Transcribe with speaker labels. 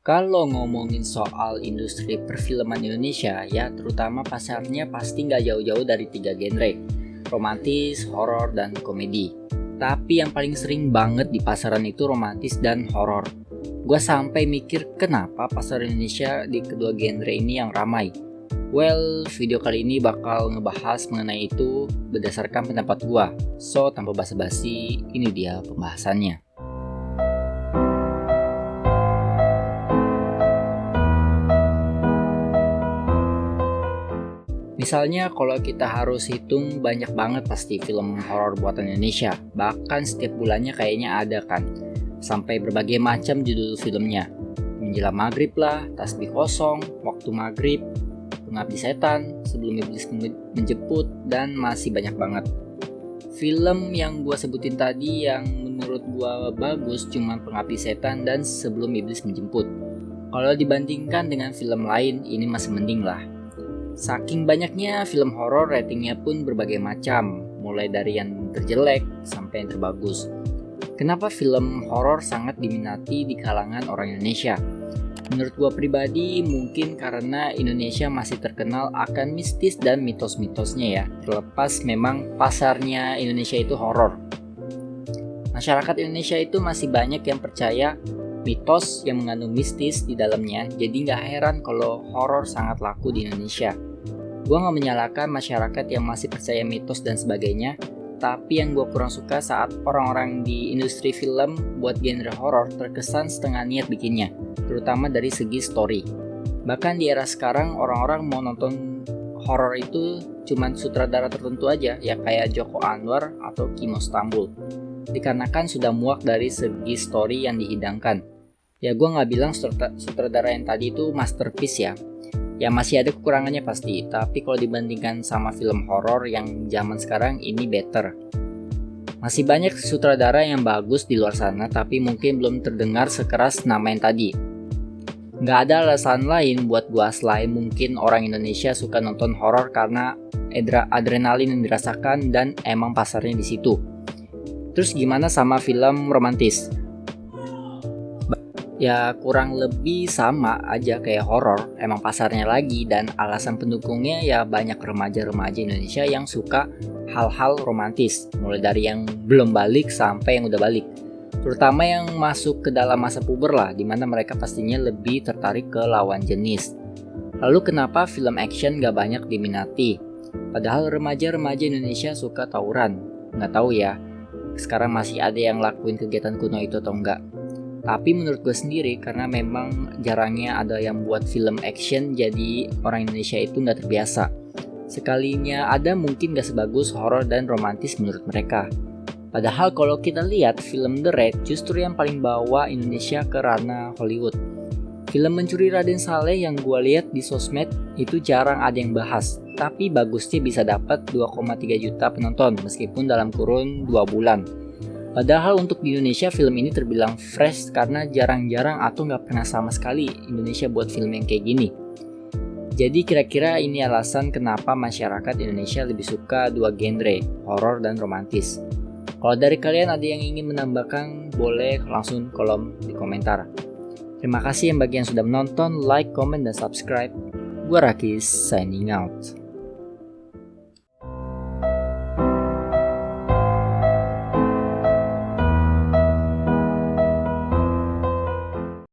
Speaker 1: Kalau ngomongin soal industri perfilman Indonesia, ya terutama pasarnya pasti nggak jauh-jauh dari 3 genre, romantis, horor, dan komedi. Tapi yang paling sering banget di pasaran itu romantis dan horor. Gua sampai mikir kenapa pasar Indonesia di kedua genre ini yang ramai. Well, video kali ini bakal ngebahas mengenai itu berdasarkan pendapat gua. So, tanpa basa-basi, ini dia pembahasannya. Misalnya kalau kita harus hitung banyak banget pasti film horor buatan Indonesia. Bahkan setiap bulannya kayaknya ada kan. Sampai berbagai macam judul filmnya. Menjelang maghrib lah, Tasbih Kosong, Waktu Maghrib, Pengabdi Setan, Sebelum Iblis Menjemput, dan masih banyak banget. Film yang gua sebutin tadi yang menurut gua bagus cuman Pengabdi Setan dan Sebelum Iblis Menjemput. Kalau dibandingkan dengan film lain, ini masih mending lah. Saking banyaknya film horor, ratingnya pun berbagai macam, mulai dari yang terjelek sampai yang terbagus. Kenapa film horor sangat diminati di kalangan orang Indonesia? Menurut gua pribadi, mungkin karena Indonesia masih terkenal akan mistis dan mitos-mitosnya ya, terlepas memang pasarnya Indonesia itu horor. Masyarakat Indonesia itu masih banyak yang percaya mitos yang mengandung mistis di dalamnya, jadi nggak heran kalau horor sangat laku di Indonesia. Gua nggak menyalahkan masyarakat yang masih percaya mitos dan sebagainya, tapi yang gua kurang suka saat orang-orang di industri film buat genre horor terkesan setengah niat bikinnya, terutama dari segi story. Bahkan di era sekarang orang-orang mau nonton horor itu cuman sutradara tertentu aja, ya kayak Joko Anwar atau Kimo Stambul, dikarenakan sudah muak dari segi story yang dihidangkan. Ya gue nggak bilang sutradara yang tadi itu masterpiece ya masih ada kekurangannya pasti, tapi kalau dibandingkan sama film horor yang zaman sekarang ini better. Masih banyak sutradara yang bagus di luar sana, tapi mungkin belum terdengar sekeras nama yang tadi. Nggak ada alasan lain buat gue selain mungkin orang Indonesia suka nonton horor karena adrenalin yang dirasakan dan emang pasarnya di situ. Terus gimana sama film romantis? Ya kurang lebih sama aja kayak horor, emang pasarnya lagi dan alasan pendukungnya ya banyak remaja-remaja Indonesia yang suka hal-hal romantis, mulai dari yang belum balik sampai yang udah balik. Terutama yang masuk ke dalam masa puber lah, dimana mereka pastinya lebih tertarik ke lawan jenis. Lalu kenapa film action gak banyak diminati? Padahal remaja-remaja Indonesia suka tawuran. Nggak tahu ya, sekarang masih ada yang lakuin kegiatan kuno itu atau enggak. Tapi menurut gue sendiri, karena memang jarangnya ada yang buat film action, jadi orang Indonesia itu nggak terbiasa. Sekalinya ada mungkin nggak sebagus horor dan romantis menurut mereka. Padahal kalau kita lihat film The Raid justru yang paling bawa Indonesia ke ranah Hollywood. Film Mencuri Raden Saleh yang gue lihat di sosmed itu jarang ada yang bahas. Tapi bagusnya bisa dapat 2,3 juta penonton meskipun dalam kurun 2 bulan. Padahal untuk di Indonesia film ini terbilang fresh karena jarang-jarang atau nggak pernah sama sekali Indonesia buat film yang kayak gini. Jadi kira-kira ini alasan kenapa masyarakat Indonesia lebih suka dua genre, horor dan romantis. Kalau dari kalian ada yang ingin menambahkan, boleh langsung kolom di komentar. Terima kasih yang bagi yang sudah menonton, like, comment, dan subscribe. Gua Rakis, signing out.